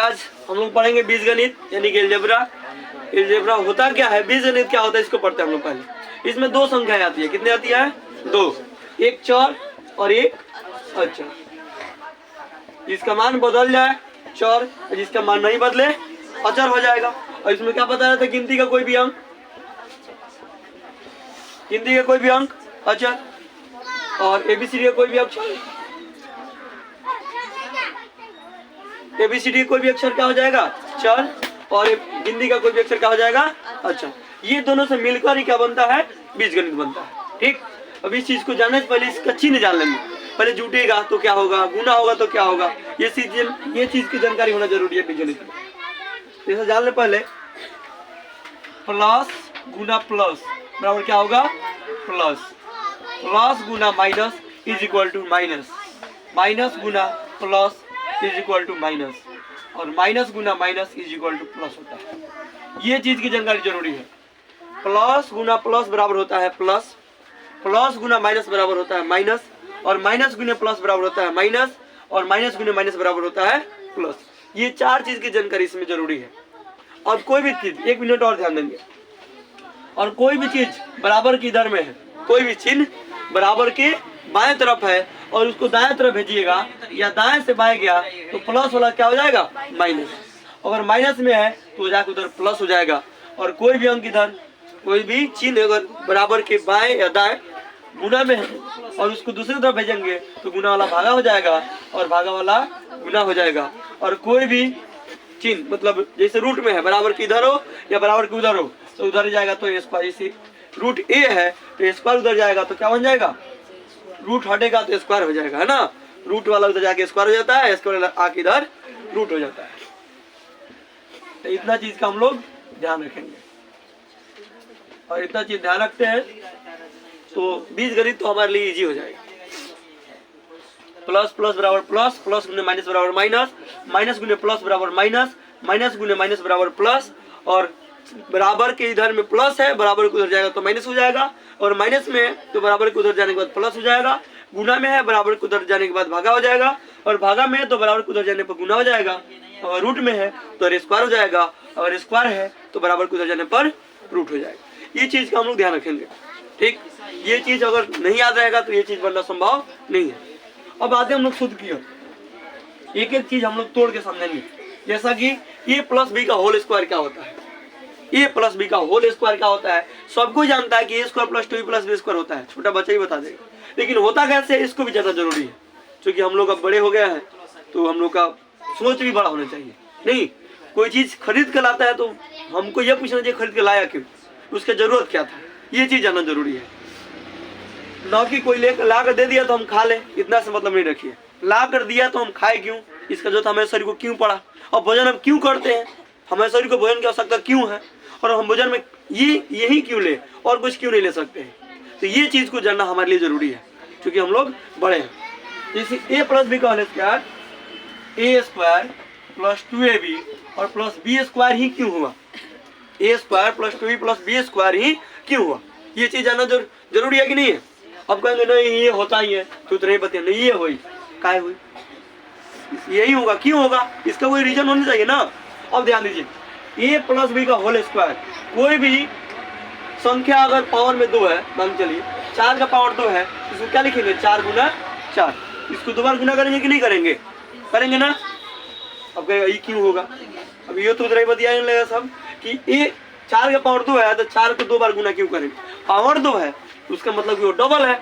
आज हम लोग पढ़ेंगे बीजगणित यानी कि अलजेब्रा। अलजेब्रा होता क्या है, बीजगणित क्या होता है, इसको पढ़ते हैं हम लोग पहले। इसमें दो संख्याएं आती है, कितने आती है? दो, एक चर और एक अचर। जिसका मान बदल जाए चर, जिसका मान नहीं बदले अचर हो जाएगा। और इसमें क्या बताया था, गिनती का कोई भी अंक, गिनती का कोई भी अंक अचर, और एबीसीडी का कोई भी अक्षर, एबीसीडी कोई भी अक्षर क्या हो जाएगा? चर, और गिनती का कोई भी अक्षर क्या हो जाएगा? अच्छा, ये दोनों से मिलकर ही क्या बनता है? बीजगणित बनता है। ठीक, अब इस चीज को जानने से पहले इसका चिन्ह जान लेंगे। पहले जुटेगा तो क्या होगा, गुना होगा तो क्या होगा, ये चीज की जानकारी होना जरूरी है बीजगणित में। जैसे जान ले, पहले प्लस गुना प्लस बराबर क्या होगा? प्लस, प्लस गुना minus is equal to minus, minus गुना plus is equal to minus, और माइनस गुना minus is equal to plus होता है। ये चीज की जानकारी जरूरी है। प्लस गुना प्लस बराबर होता है प्लस, प्लस गुना माइनस बराबर होता है माइनस, और माइनस गुना प्लस बराबर होता है माइनस, और माइनस गुना माइनस बराबर होता है प्लस। ये चार चीज की जानकारी इसमें जरूरी है। और कोई भी चीज, एक मिनट और ध्यान देंगे, और कोई भी चीज बराबर की दर में है, कोई भी चिन्ह बराबर के बाएं तरफ है और उसको दाएं तरफ भेजिएगा या दाएं से बाएं गया तो प्लस वाला क्या हो जाएगा? माइनस। अगर माइनस में है तो जाकर उधर प्लस हो जाएगा। और कोई भी अंक इधर, कोई भी चिन्ह अगर बराबर के बाएं या दाएं गुना में है और उसको दूसरी तरफ भेजेंगे तो गुना वाला भागा हो जाएगा और भागा वाला गुना हो जाएगा। और कोई भी चिन्ह मतलब जैसे रूट में है, बराबर की इधर हो या बराबर की उधर हो तो उधर जाएगा तो ए स्क्वायर, जैसे रूट ए है तो स्क्वायर उधर जाएगा तो क्या बन जाएगा? रूट हटेगा तो स्क्वायर हो जाएगा, है ना। रूट वाला उधर जाके स्क्वायर हो जाता है, स्क्वायर आके इधर रूट हो जाता है। तो इतना चीज का हम लोग ध्यान रखेंगे, और इतना चीज ध्यान रखते हैं तो बीजगणित तो हमारे लिए इजी हो जाएगा। प्लस प्लस बराबर प्लस, प्लस गुने माइनस बराबर माइनस, माइनस गुने प्लस बराबर माइनस, माइनस गुने माइनस बराबर प्लस, और बराबर के इधर में प्लस है, बराबर के उधर जाएगा तो माइनस हो जाएगा, और माइनस में है तो बराबर के उधर जाने के बाद प्लस हो जाएगा। गुना में है, बराबर के उधर जाने के बाद भागा हो जाएगा, और भागा में है तो बराबर के उधर जाने पर गुना हो जाएगा, और रूट में है तो स्क्वायर हो जाएगा, और स्क्वायर है तो बराबर के उधर जाने पर रूट हो जाएगा। ये चीज का हम लोग ध्यान रखेंगे। ठीक, ये चीज अगर नहीं याद रहेगा तो ये चीज बनना संभव नहीं है। अब आते हम लोग शुद्ध की ओर, एक एक चीज हम लोग तोड़ के समझेंगे। जैसा कि ए प्लस बी का होल स्क्वायर क्या होता है, ए प्लस बी का होल स्क्वायर क्या होता है? सबको जानता है कि A square plus 2 plus B square होता है, छोटा बच्चा ही बता देगा। लेकिन होता कैसे है इसको भी ज्यादा जरूरी है, क्योंकि हम लोग अब बड़े हो गए हैं तो हम लोग का सोच भी बड़ा होना चाहिए। नहीं, कोई चीज खरीद कर लाता है तो हमको यह पूछना चाहिए खरीद के लाया क्यों, उसका जरूरत क्या था, ये चीज जानना जरूरी है। ना कि कोई लेकर ला कर दे दिया तो हम खा ले, इतना से मतलब नहीं रखिए। ला कर दिया तो हम खाए क्यों, इसका जरूरत हमारे शरीर को क्यों पड़ा, और भोजन हम क्यों करते हैं, हमारे शरीर को भोजन की आवश्यकता क्यों है, और हम भोजन में यही क्यों ले और कुछ क्यों नहीं ले सकते हैं। तो ये चीज को जानना हमारे लिए जरूरी है, क्योंकि हम लोग बड़े हैं। जैसे ए प्लस बी का whole square, A square plus 2ab और प्लस बी स्क्वायर ही क्यों हुआ, A square plus 2b plus B square ही क्यों हुआ, ये चीज जानना जरूरी है कि नहीं है। अब कहेंगे नहीं ये होता ही है तो नहीं बता, नहीं ये हुई काय हुई, यही होगा, क्यों होगा, इसका कोई रीजन होना चाहिए ना। अब ध्यान दीजिए, ए प्लस बी का होल स्क्वायर, कोई भी संख्या अगर पावर में 2 है, मान चलिए 4 का पावर 2 है, इसको क्या लिखेंगे? 4 गुना 4। इसको 2 बार गुना करेंगे कि नहीं करेंगे? करेंगे ना। अब कहेगा ये क्यों होगा, अब ये तो उधर ही बताया लगेगा सब कि ए 4 का पावर 2 है तो 4 को 2 बार गुना क्यों करेंगे? पावर 2 है उसका मतलब कि वो डबल है।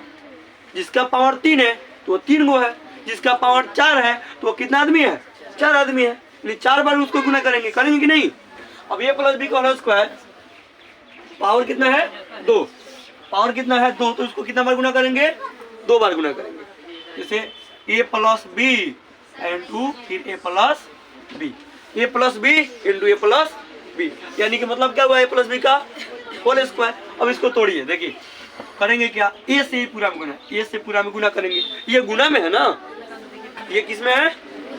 जिसका पावर 3 है तो वो 3 गो है, जिसका पावर 4 है तो वो कितना आदमी है? 4 आदमी है, 4 बार उसको गुना करेंगे कि नहीं। अब ए प्लस बी का होल स्क्वायर पावर कितना है? 2, पावर कितना है? 2, तो उसको कितना बार गुना करेंगे? 2 बार गुना करेंगे। जैसे ए प्लस बी इंटू फिर ए plus B, A plus B into A plus B, यानी कि मतलब क्या हुआ? ए प्लस बी का होल स्क्वायर। अब इसको तोड़िए, देखिए करेंगे क्या? ए से पूरा में गुना, ए से पूरा में गुना करेंगे, ये गुना में है ना, ये किस में है?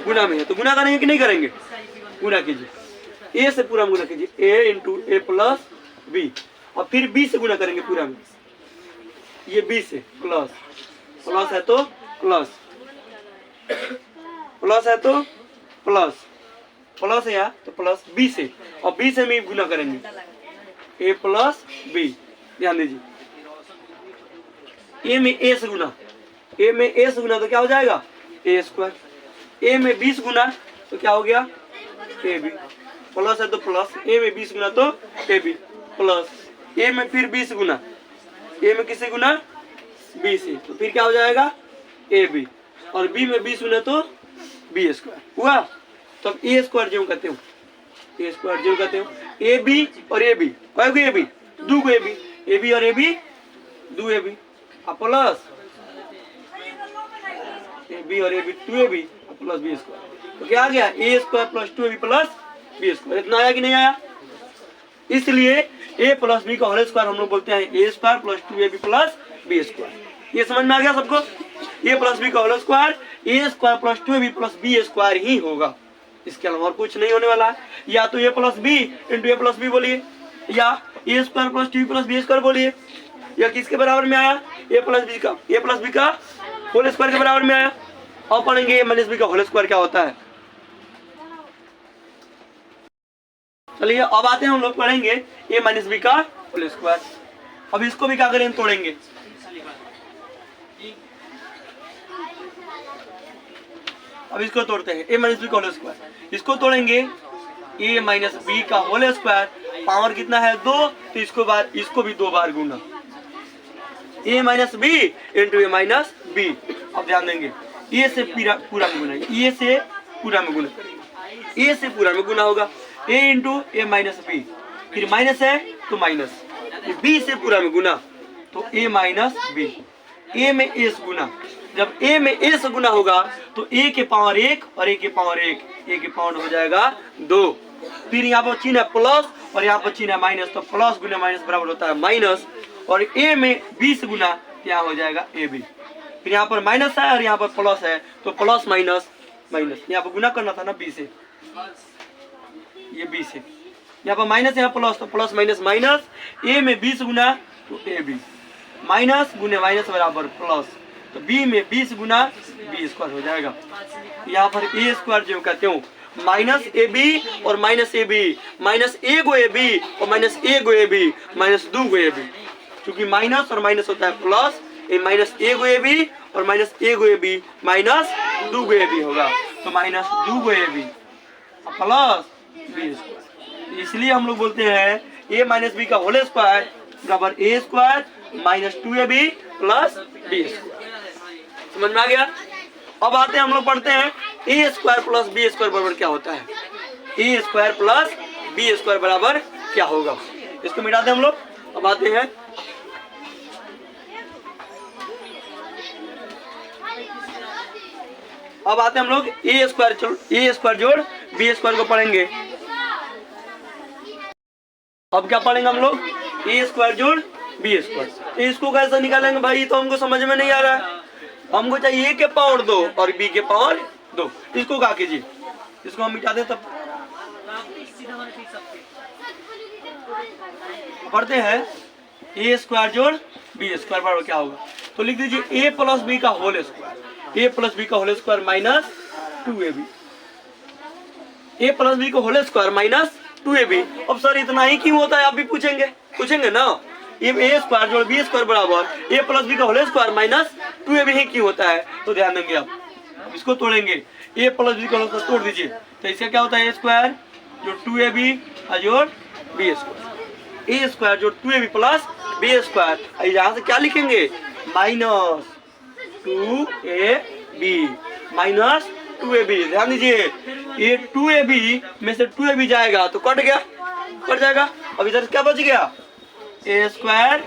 गुना में है, तो गुना करेंगे कि नहीं करेंगे? गुना कीजिए, ए से पूरा में गुना कीजिए, ए इंटू ए प्लस बी, और फिर बी से गुना करेंगे पूरा में, ये बी से प्लस, प्लस है तो प्लस, प्लस है तो प्लस, प्लस है यहाँ तो प्लस बी से, और बी से हम गुना करेंगे ए प्लस बी। ध्यान दीजिए ए में ए से गुना, ए में ए से गुना तो क्या हो जाएगा ए स्क्वायर, ए में 20 गुना तो क्या हो गया ए बी, प्लस है तो प्लस, ए में 20 गुना तो ए बी प्लस, ए में फिर 20 गुना, ए में किससे गुना बी से, तो फिर क्या हो जाएगा ए बी, और बी में 20 गुना तो बी स्क्वायर हुआ। तो अब ए स्क्वायर जो कहते हो, ए स्क्वायर जो कहते हो ए बी और ए बी, कई ए बी दो गो ए बी और ए बी दो A B plus A B और A B 2ab plus B square, तो क्या आ गया A square plus 2ab plus B square. इतना आया कि नहीं आया? इसलिए ए प्लस बी का होल स्क्वायर हम लोग बोलते हैं A square plus 2ab plus B square. ये समझ में आ गया सबको? ए प्लस बी का whole square A square plus 2ab plus B square ही होगा, इसके अलावा और कुछ नहीं होने वाला है। या तो A plus B into A plus B बोलिए, या A square plus 2 plus B square बोलिए, या किसके बराबर में आया ए प्लस बी का होल स्क्वायर के बराबर में आया। अब पढ़ेंगे ए माइनस बी का होल स्क्वायर क्या होता है। चलिए अब आते हैं, हम लोग पढ़ेंगे ए माइनस बी का होल स्क्वायर। अब इसको भी क्या करें, तोड़ेंगे। अब इसको तोड़ते हैं ए माइनस बी का होल स्क्वायर, इसको तोड़ेंगे ए माइनस बी का होल स्क्वायर, पावर कितना है 2, तो इसको भी 2 बार गुना ए minus B into A minus B. अब ध्यान देंगे ए से पूरा में गुना, ए से पूरा में गुना, ए से पूरा में गुना होगा ए इंटू ए माइनस बी, फिर माइनस है तो माइनस, बी से पूरा में गुना तो ए माइनस बी, ए में ए से गुना, जब ए में ए से गुना होगा तो ए के पावर 1 और ए के पावर 1, ए के पावर हो जाएगा 2, फिर यहाँ पर चिन्ह है प्लस और यहाँ पर चिन्ह है माइनस, तो प्लस गुना माइनस बराबर होता है माइनस, और ए में 20 गुना यहाँ हो जाएगा ए बी, फिर यहाँ पर माइनस है और यहाँ पर प्लस है तो प्लस माइनस माइनस, यहाँ पर गुना करना था ना बी से, ये बी से, यहाँ पर माइनस यहाँ प्लस, तो प्लस माइनस माइनस, ए में 20 गुना तो ए बी, माइनस गुने माइनस बराबर प्लस, तो बी में 20 गुना बी स्क्वायर हो जाएगा। यहाँ पर ए स्क्वायर जो कहते हो माइनस ए बी और minus A B, minus A गो ए बी और माइनस ए गो ए बी, माइनस 2 गो ए बी, क्योंकि माइनस और माइनस होता है प्लस, ए माइनस ए गो ए बी और माइनस ए गो ए बी माइनस 2 गो ए बी होगा, तो माइनस 2 गो A B plus B square. इसलिए हम लोग बोलते हैं ए माइनस बी का होल स्क्वायर बराबर A square minus 2ab plus B square. समझ में आ गया? अब आते हैं, हम लोग पढ़ते हैं A square plus B square बराबर क्या होता है। A square plus B square बराबर क्या होगा, इसको मिटाते हैं हम लोग। अब आते हैं हम लोग ए स्क्वायर जोड़ बी स्क्वायर को पढ़ेंगे। अब क्या पढ़ेंगे हम लोग, ए स्क्वायर जोड़ बी स्क्वायर। इसको कैसे निकालेंगे भाई, तो हमको समझ में नहीं आ रहा है। हमको चाहिए ए के पावर 2 और बी के पावर 2, इसको क्या कीजिए, इसको हम मिटा दें तब पढ़ते हैं ए स्क्वायर जोड़ बी स्क्वायर बराबर क्या होगा। तो लिख दीजिए ए प्लस बी का होल स्क्वायर, ए प्लस बी का होल स्क्वायर माइनस 2ab, ए प्लस बी का होल स्क्वायर माइनस 2ab। अब सर इतना ही क्यों होता है, आप भी पूछेंगे ना। ए स्क्वायर जोड़ बी स्क्वायर बराबर ए प्लस बी का होल स्क्वायर माइनस 2ab ही क्यों होता है, तो ध्यान देंगे। आप इसको तोड़ेंगे, ए प्लस बी का होल स्क्वायर तोड़ दीजिए, तो इसका क्या होता है ए स्क्वायर जोड़ 2ab जोड़ बी स्क्वायर, ए स्क्वायर जोड़ 2ab प्लस बी स्क्वायर। यहाँ से क्या लिखेंगे माइनस 2ab माइनस 2ab। ध्यान दीजिए ये 2ab में से 2ab जाएगा तो कट जाएगा। अब इधर क्या बच गया ए स्क्वायर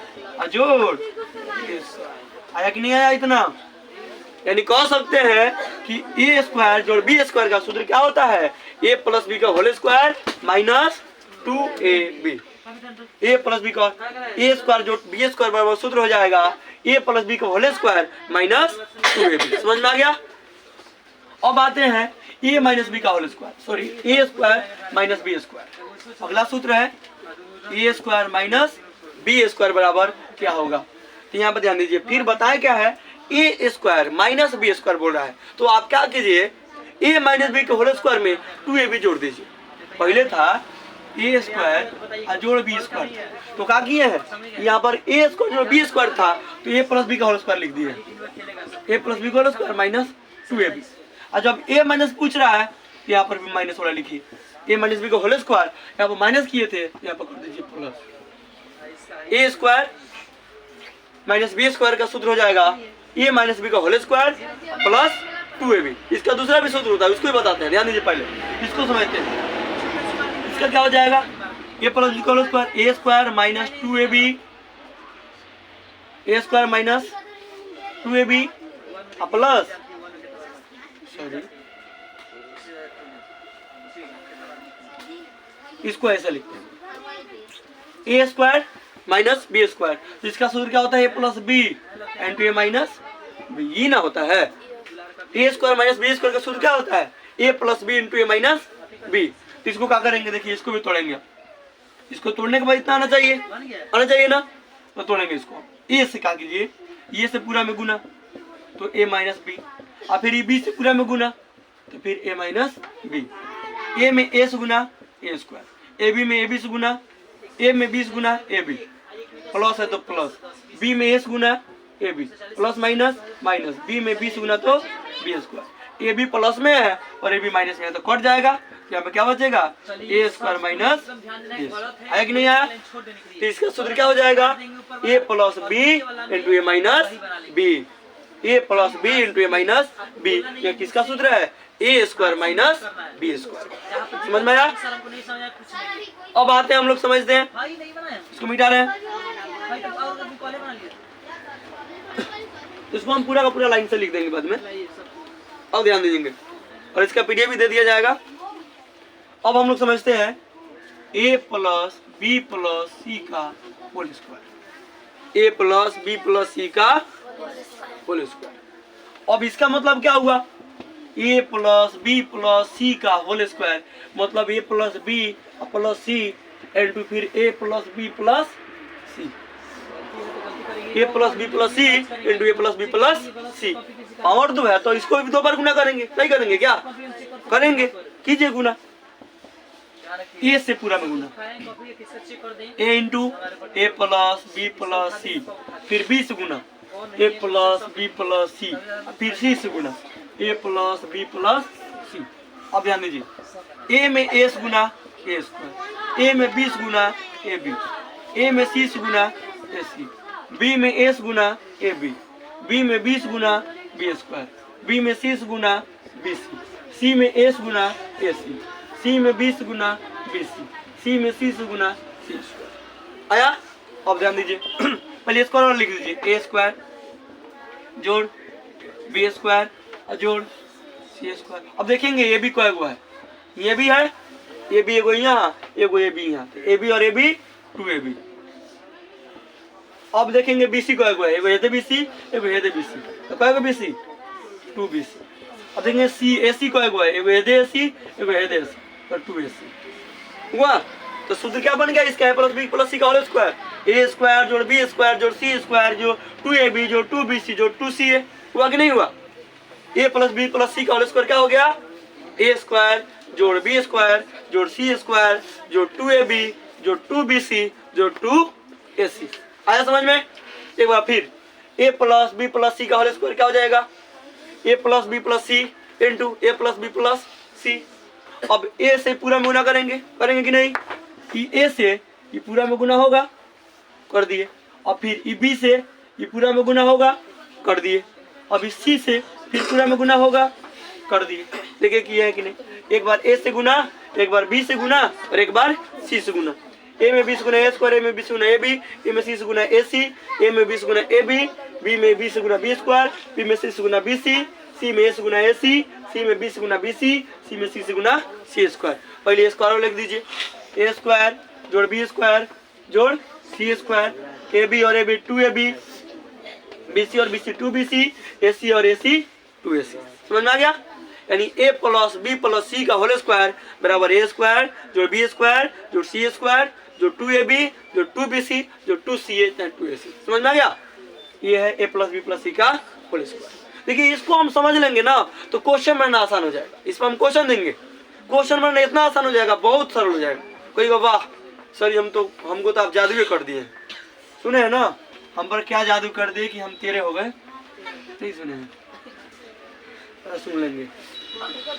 जोड़ आया कि नहीं आया इतना। यानी कह सकते हैं कि ए स्क्वायर जोड़ बी स्क्वायर का सूत्र क्या होता है, ए प्लस बी का होल स्क्वायर माइनस 2ab। ए प्लस बी का ए स्क्वायर जोड़ बी स्क्वायर बराबर सूत्र हो जाएगा ए प्लस बी का होल स्क्वायर माइनस 2ab। समझ में आ गया? अब आते हैं ए माइनस बी का होल स्क्वायर, सॉरी ए स्क्वायर माइनस बी स्क्वायर। अगला सूत्र है A square minus B square बराबर क्या होगा। तो यहाँ पर ध्यान दीजिए, फिर बताएं क्या है A square minus B square बोल रहा है, तो आप क्या कीजिए ए माइनस बी के होल स्क्वायर में 2ab जोड़ दीजिए। पहले था ए स्क्वायर जोड़ बी स्क्वायर, तो क्या किए हैं यहाँ पर ए स्क्वायर जोड़ बी स्क्वायर था तो ए प्लस बी का होल स्क्वायर लिख दिए, ए प्लस बी का होल स्क्वायर माइनस 2ab। और जब ए माइनस पूछ रहा है यहाँ पर भी माइनस वाला लिखिए, ए माइनस बी का होल स्क्वायर यहाँ पर माइनस किए थे यहाँ पर कर दीजिए प्लस। ए स्क्वायर माइनस बी स्क्वायर का सूत्र हो जाएगा ए माइनस बी का होल स्क्वायर प्लस 2ab। इसका दूसरा भी सूत्र होता है, उसको भी बताते हैं, ध्यान दीजिए पहले इसको समझते हैं। इसका क्या हो जाएगा ए प्लस बी का whole square A square minus 2ab, A square minus 2ab plus sorry इसको ऐसा लिखते हैं A square minus B square, जिसका सूत्र क्या होता है A plus B and two A minus B, ये ना होता है। A square minus B square का सूत्र क्या होता है A plus B into A minus B. तो इसको क्या करेंगे, देखिए इसको भी तोड़ेंगे। इसको तोड़ने के बाद इतना आना चाहिए ना, तो तोड़ेंगे इसको। ए से क्या कीजिए, ये से पूरा में गुना तो ए माइनस बी, और फिर ये बी से पूरा में गुना तो फिर ए माइनस बी। ए में ए से गुना ए स्क्वायर, ए बी में ए बी से गुना, ए में 20 गुना ए बी प्लस है तो प्लस, बी में ए से गुना A B plus minus minus, B में 20 गुना तो B square. A B plus में है और ए बी माइनस में है तो कट जाएगा, यहाँ पे क्या बचेगा ए स्क्वायर माइनस आया कि नहीं आया। तो इसका सूत्र क्या हो जाएगा A plus B into A minus B, A plus B into A minus B. यह किसका सूत्र है A square minus B square. समझ में आया। अब आते हैं हम लोग समझते हैं, इसको मिटा रहे हैं, इसको हम पूरा का पूरा लाइन से लिख देंगे बाद में, अब ध्यान दीजिएंगे, और इसका पीडीएफ भी दे दिया जाएगा। अब हम लोग समझते हैं ए प्लस बी प्लस सी का होल स्क्वायर, ए प्लस बी प्लस सी का होल स्क्वायर। अब इसका मतलब क्या हुआ ए प्लस बी प्लस सी का होल स्क्वायर, मतलब ए प्लस बी प्लस सी इंटू फिर ए plus B plus C, A plus B plus C into A plus B plus C. Power दो है तो इसको भी 2 बार गुना करेंगे, नहीं करेंगे क्या करेंगे, कीजिए गुना। ए से पूरा में गुना ए into A plus B plus सी, फिर बी से गुना ए प्लस बी प्लस सी, फिर सी से गुना ए प्लस बी प्लस सी। अब ध्यान दीजिए ए में ए से गुना ए स्क्वायर, ए में 20 गुना ए बी, ए में सी से गुना ए सी, बी में ए से गुना ए बी, बी में 20 गुना बी स्क्वायर, बी में सी से गुना बी सी, सी में ए से गुना ए सी, सी में 20 गुना बी सी, सी में सी से गुना सी स्क्वायर। आया। अब ध्यान दीजिए पहले स्क्वायर और लिख लीजिए ए स्क्वायर जोड़ बी स्क्वायर जोड़ सी स्क्वायर। अब देखेंगे ए बी को है, ये भी है ए बी एगो यहाँ एगो ए बी यहाँ, ए बी और ए बी 2ab। अब देखेंगे बी सी को है, एगो हेदे बी सी एगो हेदे बी सी, तो कहेगा बी सी 2bc। अब देखेंगे सी ए सी को है, एगो हेदे ए सी एगो हेदे ए सी तो 2ac हुआ। तो सूत्र क्या बन गया इसका ए प्लस बी प्लस सी का होल स्क्वायर, ए स्क्वायर जोड़ बी स्क्वायर जोड़ सी स्क्वायर जो 2ab जो 2bc जो 2ca हुआ कि नहीं हुआ। ए प्लस बी प्लस सी का होल स्क्वायर क्या हो गया ए स्क्वायर जोड़ बी स्क्वायर जोड़ सी स्क्वायर जो 2ab जो 2bc जो 2ac। आया समझ में। एक बार फिर ए प्लस बी प्लस सी का होल स्क्वायर क्या हो जाएगा A plus B plus C into A plus B plus सी। अब ए से पूरा में गुना करेंगे कि नहीं, कि ए से ये पूरा में गुना होगा कर दिए, और फिर ई बी से ये पूरा में गुना होगा कर दिए, अब इस सी से फिर पूरा में गुना होगा कर दिए। देखिए किया है कि नहीं, एक बार ए से गुना एक बार बी से गुना और एक बार सी से गुना। ए में 20 गुना ए स्क्वायर, ए में 20 गुना ए बी, ए में सी से गुना ए सी, ए में 20 गुना ए बी, बी में 20 गुना बी स्क्वायर, बी में सी से गुना बी सी, सी में ए से गुना ए सी, सी में 20 गुना बी सी, सी में सी से गुना सी स्क्वायर। पहले स्क्वायर लिख दीजिए ए स्क्वायर जोड़ बी स्क्वायर जोड़ सी स्क्वायर, ए बी और A B 2ab, B C और बी सी 2bc, ए सी और ए सी 2ac। समझ में आ गया। यानी ए प्लस बी प्लस सी का होल स्क्वायर बराबर ए स्क्वायर जोड़ बी स्क्वायर जोड़ सी स्क्वायर जो 2ab जो 2bc जो 2ca 2ac। समझ में आ गया। ये है ए प्लस बी प्लस सी का होल स्क्वायर। देखिए इसको हम समझ लेंगे ना तो क्वेश्चन बनना आसान हो जाएगा। इस पर हम क्वेश्चन देंगे, क्वेश्चन बनना इतना आसान हो जाएगा, बहुत सरल हो जाएगा। कोई वाह सर हमको तो आप जादू कर दिए। सुने है ना हम पर क्या जादू कर दिए कि हम तेरे हो गए? नहीं सुने हैं, सुन लेंगे।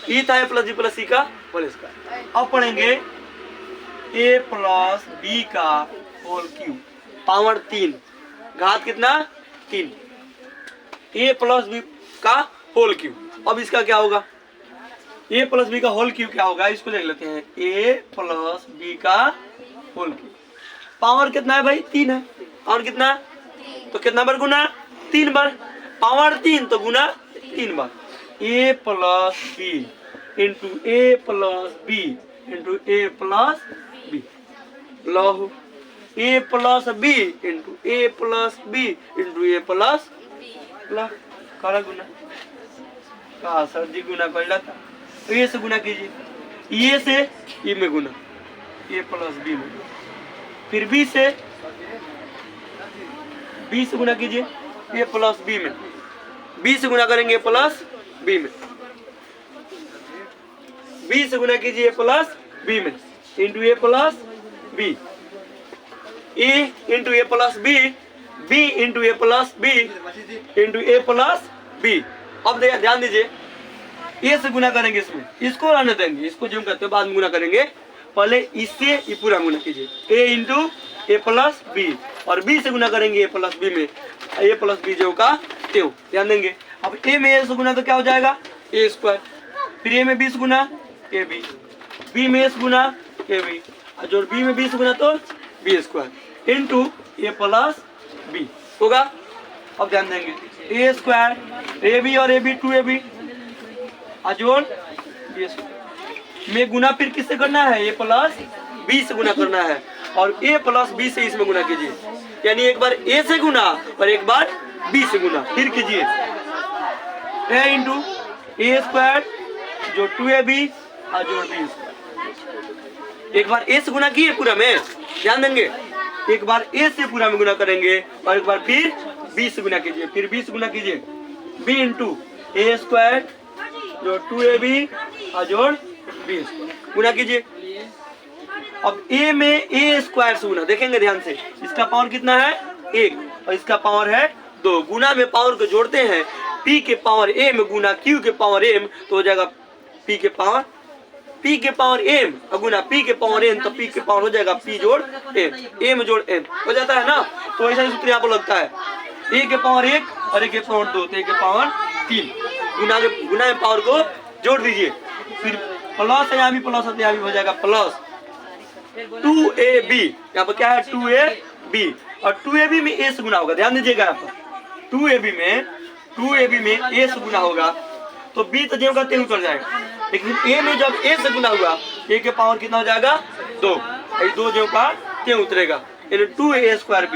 ई था ए प्लस बी प्लस सी का होल स्क्वायर। अब पढ़ेंगे ए प्लस बी का होल क्यूब पावर 3 घात कितना 3, ए प्लस बी का होल क्यूब। अब इसका क्या होगा? ए प्लस बी का होल क्यूब क्या होगा इसको देख लेते हैं। ए प्लस बी का होल क्यूब पावर कितना है भाई 3 है। पावर कितना तो कितना बार गुना 3 बार। पावर 3 तो गुना 3 बार। ए plus B into A plus B into A plus B low A plus B into A plus B into A plus ला करा गुना का सर जी गुना कर ला ए से गुना कीजिए, ए से ई में गुना ए प्लस बी में, फिर बी से गुना कीजिए ए प्लस बी में, बी से गुना करेंगे ए प्लस बी में, बी से गुना कीजिए ए प्लस बी में into A plus B, A into A plus B, B into A plus B into A plus B. अब ध्यान दीजिए ए से गुना करेंगे इसमें, इसको रहने देंगे, इसको जो करते हैं बाद में गुना करेंगे। पहले इससे ये पूरा गुना कीजिए ए इंटू ए प्लस बी और बी से गुना करेंगे ए प्लस बी में, ए प्लस बी जो का त्यों ध्यान देंगे। अब ए में ए से गुना तो क्या हो जाएगा ए स्क्वायर, फिर ए में 20 गुना ए बी, बी में ए से गुना ए बी और जो बी में 20 गुना तो B square into A plus B होगा। अब ध्यान देंगे ए स्क्वायर ए बी और ए बी 2ab अजोड़ बी स्क्वायर में गुना फिर किससे करना है ए प्लस बी से गुना करना है और ए प्लस बी से इसमें गुना कीजिए, यानी एक बार ए से गुना और एक बार बी से गुना, फिर कीजिए ए इंटू ए स्क्वायर जो 2ab अजोड़ बी स्क्वायर। एक बार ए से गुना किए पूरा में, ध्यान देंगे एक बार ए से पूरा में गुना करेंगे और एक बार फिर बी से गुना कीजिए, फिर बी से गुना कीजिए बी इंटू ए स्क्वायर जो 2ab अजोड़ बी स्क्वायर गुना कीजिए। अब ए में ए स्क्वायर से गुना देखेंगे ध्यान से, इसका पावर कितना है 1 और इसका पावर है 2, गुना में पावर को जोड़ते हैं p के पावर m गुना q के पावर m तो हो जाएगा p के पावर m और गुना p के पावर n तो p के पावर हो जाएगा p जोड़ m जोड़ m हो जाता है ना। तो ऐसा ही सूत्र यहाँ पर लगता है a के पावर 1 और a के पावर 2 तो a के पावर 3 गुना में पावर को जोड़ दीजिए, फिर प्लस है यहाँ भी प्लस है यहाँ भी हो जाएगा प्लस 2ab, यहाँ पर क्या है 2ab और 2ab में a से गुना होगा, ध्यान दीजिएगा यहाँ पर 2ab में a से गुना होगा तो b तो जो का त्यों कर जाएगा, लेकिन a में जब a से गुना होगा a के पावर कितना हो जाएगा 2, 2 जो का त्यों उतरेगा यानी 2a स्क्वायर b,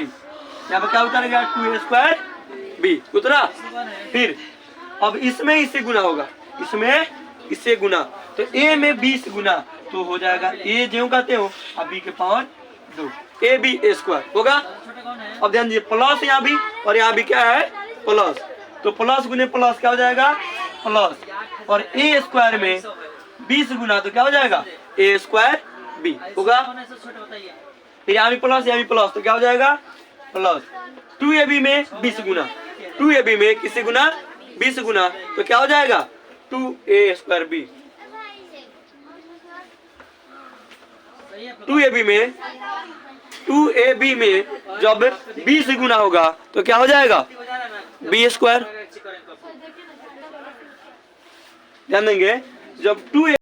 यहाँ पर क्या उतरेगा 2a स्क्वायर b उतरा। फिर अब इसमें इससे गुना होगा, इसमें इससे गुना तो a में 20 गुना तो हो जाएगा a जो का त्यों और b के पावर 2 ab स्क्वायर होगा। अब ध्यान दीजिए प्लस यहाँ भी और यहाँ भी क्या है प्लस, तो प्लस गुने प्लस क्या हो जाएगा प्लस और ए स्क्वायर में 20 गुना तो क्या हो जाएगा ए स्क्वायर बी होगा। फिर यहाँ भी प्लस तो क्या हो जाएगा प्लस 2ab में 20 गुना, 2ab में किससे गुना 20 गुना तो क्या हो जाएगा 2a स्क्वायर बी, 2ab में जब 20 गुना होगा तो क्या हो जाएगा बी स्क्वायर, ध्यान देंगे जब 2